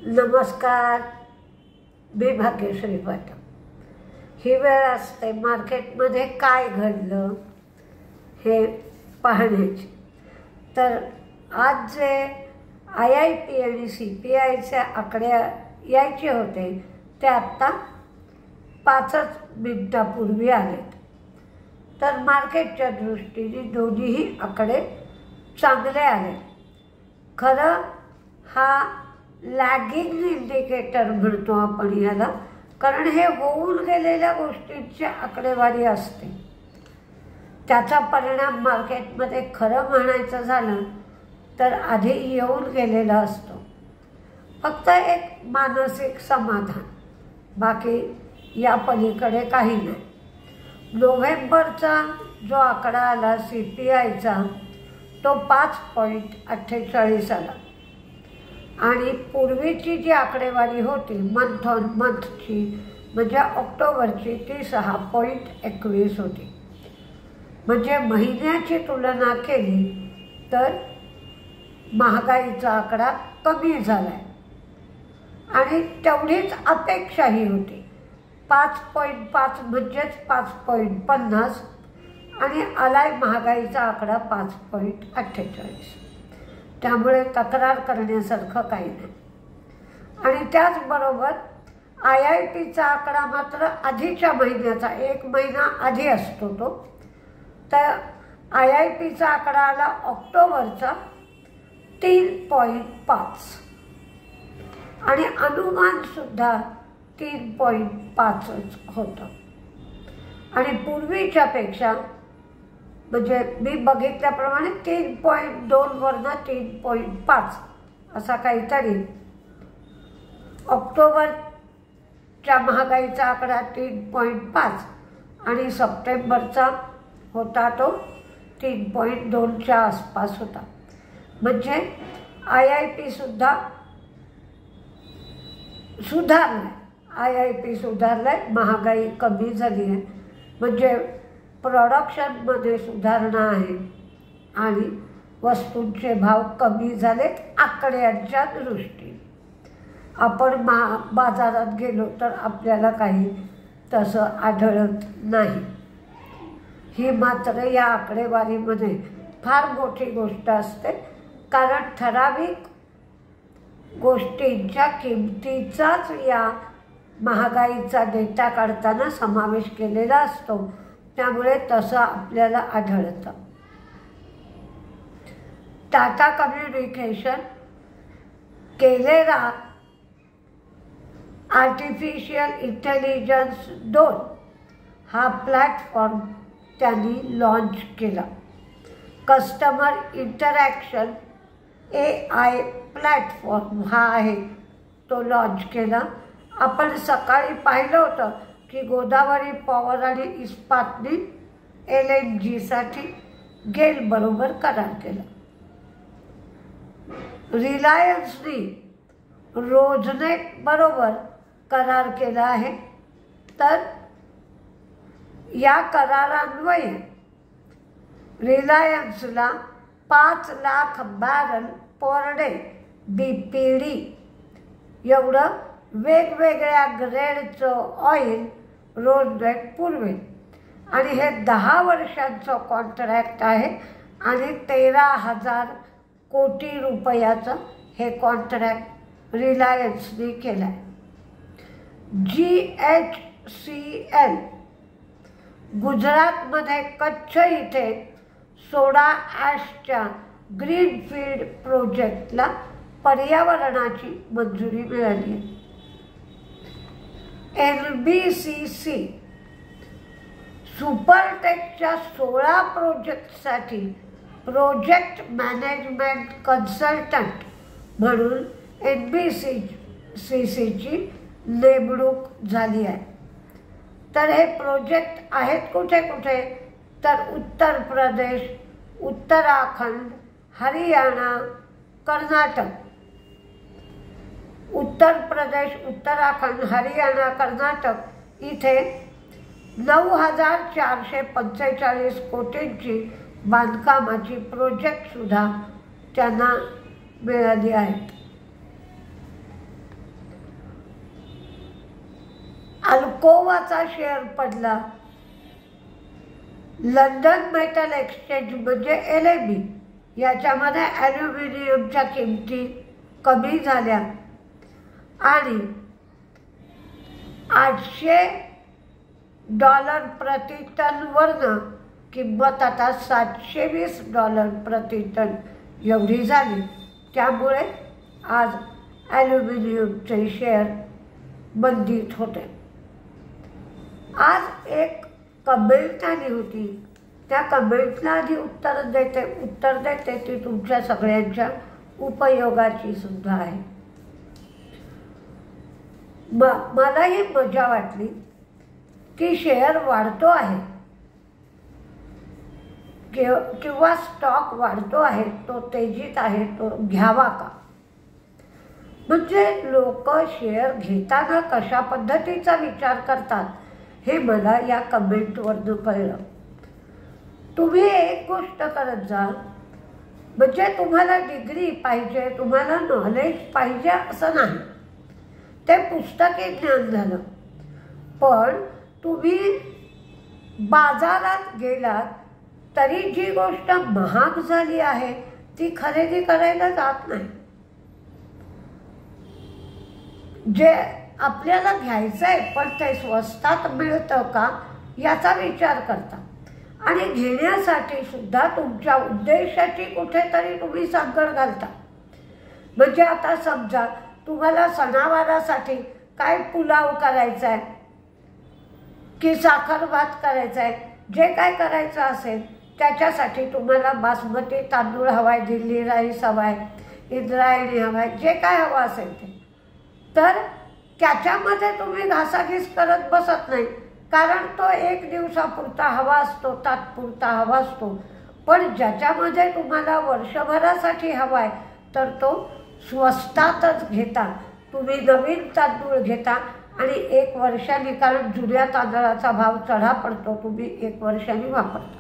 नमस्कार, मी भाग्यश्री पाटील. ही वेळ असते मार्केटमध्ये काय घडलं हे पाहण्याची. तर आज जे IIP आणि CPIचे आकडे यायचे होते ते आत्ता 5 मिनिटापूर्वी आलेत. तर मार्केटच्या दृष्टीने दोन्हीही आकडे चांगले आले. खरं हा लॅगिंग इंडिकेटर म्हणतो आपण याला, कारण हे होऊन गेलेल्या गोष्टींची आकडेवारी असते. त्याचा परिणाम मार्केटमध्ये खरं म्हणायचं झालं तर आधी येऊन गेलेला असतो. फक्त एक मानसिक समाधान, बाकी या पलीकडे काही नाही. नोव्हेंबरचा जो आकडा आला CPIचा तो 5.48 आला आणि पूर्वीची जी आकडेवारी होती मंथ ऑन मंथची म्हणजे ऑक्टोबरची ती 6.21 होती. म्हणजे महिन्याची तुलना केली तर महागाईचा आकडा कमी झाला आहे आणि तेवढीच अपेक्षाही होती. 5.5 म्हणजेच 5.50 आणि आलाय महागाईचा आकडा 5.48. त्यामुळे तक्रार करण्यासारखं काही नाही. आणि त्याचबरोबर IIPचा आकडा मात्र आधीच्या महिन्याचा 1 महिना आधी असतो तो. तर IIPचा आकडा आला ऑक्टोबरचा 3.5 आणि अनुमानसुद्धा 3.5च होतं. आणि पूर्वीच्यापेक्षा म्हणजे मी बघितल्याप्रमाणे 3.2 वरनं 3.5 असा काहीतरी ऑक्टोबरच्या महागाईचा आकडा 3.5 आणि सप्टेंबरचा होता तो 3.2च्या आसपास होता. म्हणजे IIPसुद्धा सुधारलं आहे. IIP सुधारलं आहे, महागाई कमी झाली आहे. म्हणजे प्रोडक्शनमध्ये सुधारणा आहे आणि वस्तूंचे भाव कमी झालेत आकड्यांच्या दृष्टीने. आपण बाजारात गेलो तर आपल्याला काही तसं आढळत नाही. ही मात्र या आकडेवारीमध्ये फार मोठी गोष्ट असते, कारण ठराविक गोष्टींच्या किमतीचाच या महागाईचा डेटा काढताना समावेश केलेला असतो. त्यामुळे तसं आपल्याला आढळतं. टाटा कम्युनिकेशन केलेला आर्टिफिशियल इंटेलिजन्स 2 हा प्लॅटफॉर्म त्यांनी लॉन्च केला. कस्टमर इंटरॅक्शन AI प्लॅटफॉर्म हा आहे तो लॉन्च केला. आपण सकाळी पाहिलं होतं की गोदावरी पॉवर आणि इस्पातने LNGसाठी गेलबरोबर करार केला. रिलायन्सने रोजनेट बरोबर करार केला आहे. तर या करारान्वये रिलायन्सला 5 lakh barrel per day BPD एवढं वेगवेगळ्या ग्रेडचं ऑइल रोजनेट पुरवेल. आणि हे 10 वर्षांचं कॉन्ट्रॅक्ट आहे आणि 13,000 कोटी रुपयाचं हे कॉन्ट्रॅक्ट रिलायन्सने केलं आहे. GHCL गुजरातमध्ये कच्छ इथे सोडा ॲशच्या ग्रीनफील्ड प्रोजेक्टला पर्यावरणाची मंजुरी मिळाली आहे. NBCC सुपरटेकच्या 16 प्रोजेक्टसाठी प्रोजेक्ट मॅनेजमेंट कन्सल्टंट म्हणून NBCCची नेमणूक झाली आहे. तर हे प्रोजेक्ट आहेत कुठे कुठे तर उत्तर प्रदेश, उत्तराखंड, हरियाणा, कर्नाटक. उत्तर प्रदेश, उत्तराखंड, हरियाणा, कर्नाटक इथे 9,445 कोटींची बांधकामाची प्रोजेक्टसुद्धा त्यांना मिळाली आहेत. अल्कोवाचा शेअर पडला, लंडन मेटल एक्सचेंज म्हणजे LME याच्यामध्ये ॲल्युमिनियमच्या किमती कमी झाल्या आणि $800 प्रति टनवरनं किंमत आता $720 प्रति टन एवढी झाली। त्यामुळे आज ॲल्युमिनियमचे शेअर मंदीत होते। आज एक कमेंट आली होती, त्या कमेंटला आधी उत्तर देते ती तुमच्या सगळ्यांच्या उपयोगाची सुद्धा आहे। मलाही मजा वाटली की शेअर वाढतो आहे किंवा स्टॉक वाढतो आहे, तो तेजीत आहे, तो घ्यावा का। म्हणजे लोक शेअर घेताना कशा पद्धतीचा विचार करतात हे मला या कमेंटवरनं कळलं। तुम्ही एक गोष्ट करत जा, म्हणजे तुम्हाला डिग्री पाहिजे, तुम्हाला नॉलेज पाहिजे असं नाही, ते पुस्तकी ज्ञान झालं। पण तुम्ही बाजारात गेलात तरी जी गोष्ट महाग झाली आहे ती खरेदी करायला जात नाही। जे आपल्याला घ्यायचं आहे पण ते स्वस्तात मिळतं का याचा विचार करता आणि घेण्यासाठी सुद्धा तुमच्या उद्देशाची कुठेतरी तुम्ही सांगड घालता। म्हणजे आता समजा तुम्हाला सणावारासाठी काय पुलाव करायचा आहे की साखर भात करायचा आहे, जे काय करायचं असेल त्याच्यासाठी तुम्हाला बासमती तांदूळ हवाय, दिल्ली राईस हवाय, इंद्रायणी हवाय, जे काय हवं असेल ते, तर त्याच्यामध्ये तुम्ही घासाघीस करत बसत नाही, कारण तो एक दिवसापुरता हवा असतो, तात्पुरता हवा असतो। पण ज्याच्यामध्ये तुम्हाला वर्षभरासाठी हवाय तर तो स्वस्तातच घेता, तुम्ही नवीन तांदूळ घेता आणि 1 वर्षांनी, कारण जुन्या तांदळाचा भाव चढा पडतो, तुम्ही 1 वर्षांनी वापरता।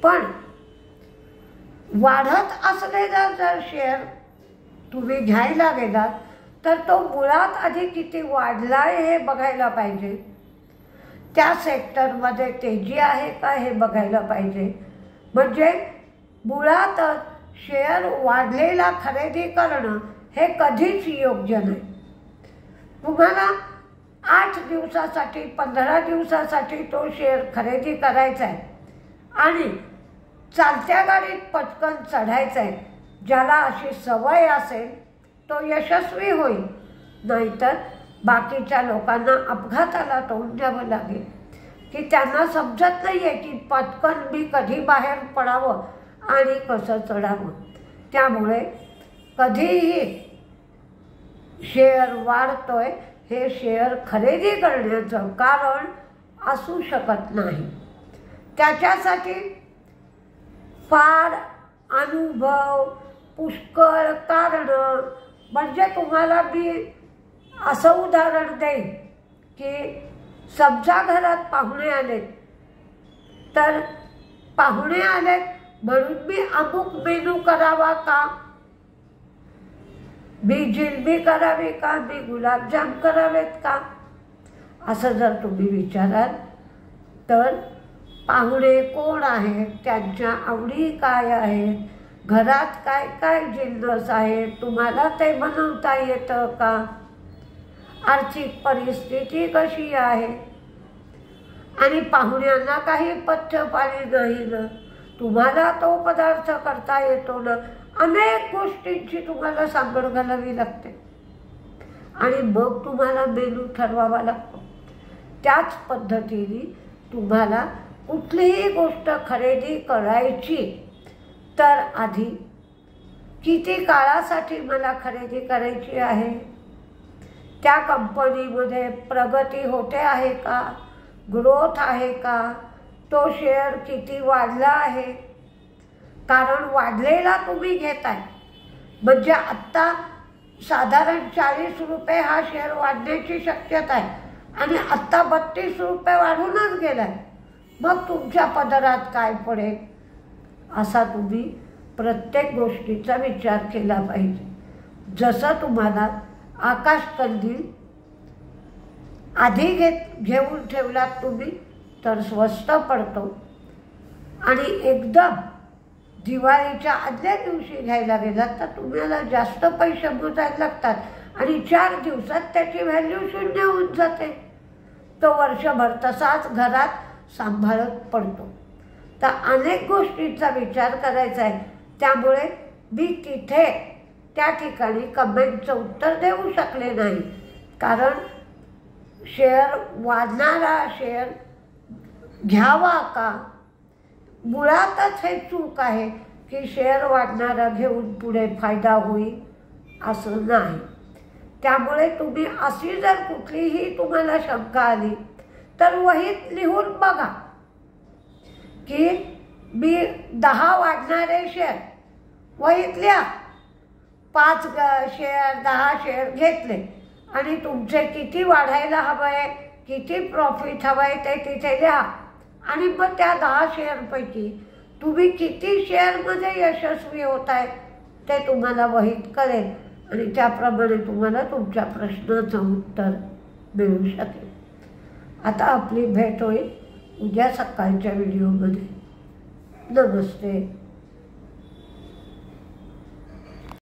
पण वाढत असलेला जर शेअर तुम्ही घ्यायला गेलात तर तो मुळात आधी किती वाढलाय हे बघायला पाहिजे, त्या सेक्टरमध्ये तेजी आहे का हे बघायला पाहिजे। म्हणजे मुळातच शेअर वाढलेला खरेदी करणं हे कधीच योग्य नाही। तुम्हाला 8 दिवसासाठी 15 दिवसासाठी तो शेअर खरेदी करायचा आहे आणि चालत्या गाडीत पटकन चढायचं आहे, ज्याला अशी सवय असेल तो यशस्वी होईल, नाहीतर बाकीच्या लोकांना अपघाताला तोंड द्यावं लागेल की त्यांना समजत नाही आहे की पटकन मी कधी बाहेर पडावं आणि कसं चढावं। त्यामुळे कधीही शेअर वाढतोय हे शेअर खरेदी करण्याचं कारण असू शकत नाही। त्याच्यासाठी फार अनुभव, पुष्कळ कारणं, म्हणजे तुम्हाला मी असं उदाहरण देईन की समजा घरात पाहुणे आलेत, तर पाहुणे आलेत म्हणून मी अमुक मेनू करावा का, मी जिलबी करावी का, मी गुलाबजाम करावेत का, असं जर तुम्ही विचाराल तर पाहुणे कोण आहेत, त्यांच्या आवडी काय आहेत, घरात काय काय जिन्नस आहेत, तुम्हाला ते बनवता येतं का, आर्थिक परिस्थिती कशी आहे, आणि पाहुण्यांना काही पथ्य पाणी नाही ना, तुम्हाला तो पदार्थ करता येतो ना, अनेक गोष्टींची तुम्हाला सांगड घालावी लागते आणि मग तुम्हाला मेनू ठरवावा लागतो। त्याच पद्धतीने तुम्हाला कुठलीही गोष्ट खरेदी करायची तर आधी किती काळासाठी मला खरेदी करायची आहे, त्या कंपनीमध्ये प्रगती होते आहे का, ग्रोथ आहे का, तो शेअर किती वाढला आहे, कारण वाढलेला तुम्ही घेताय म्हणजे आत्ता साधारण 40 रुपये हा शेअर वाढण्याची शक्यता आहे आणि आत्ता 32 रुपये वाढूनच गेलाय, मग तुमच्या पदरात काय पडेल असा तुम्ही प्रत्येक गोष्टीचा विचार केला पाहिजे। जसं तुम्हाला आकाशकंदील आधी घेऊन ठेवलात तुम्ही तर स्वस्त पडतो आणि एकदम दिवाळीच्या आदल्या दिवशी घ्यायला गेलात तर तुम्हाला जास्त पैसे मोजायला लागतात आणि 4 दिवसात त्याची व्हॅल्यू शून्य होऊन जाते. तो वर्षभर तसाच घरात सांभाळत पडतो. तर अनेक गोष्टींचा विचार करायचा आहे. त्यामुळे मी तिथे त्या ठिकाणी कमेंटचं उत्तर देऊ शकले नाही, कारण शेअर वाढणारा शेअर घ्यावा का, मुळातच हे चूक आहे की शेअर वाढणारा घेऊन पुढे फायदा होईल असं नाही. त्यामुळे तुम्ही अशी जर कुठलीही तुम्हाला शंका आली तर वहीत लिहून बघा की मी 10 वाढणारे शेअर वहीत लिहा. 5 शेअर 10 शेअर घेतले आणि तुमचे किती वाढायला हवं आहे, किती प्रॉफिट हवं आहे ते तिथे लिहा आणि मग त्या 10 शेअरपैकी तुम्ही किती शेअरमध्ये यशस्वी होत आहे ते तुम्हाला वहीत कळेल आणि त्याप्रमाणे तुम्हाला तुमच्या प्रश्नाचं उत्तर मिळू शकेल. आता आपली भेट होईल उद्या सकाळच्या व्हिडिओमध्ये. नमस्ते.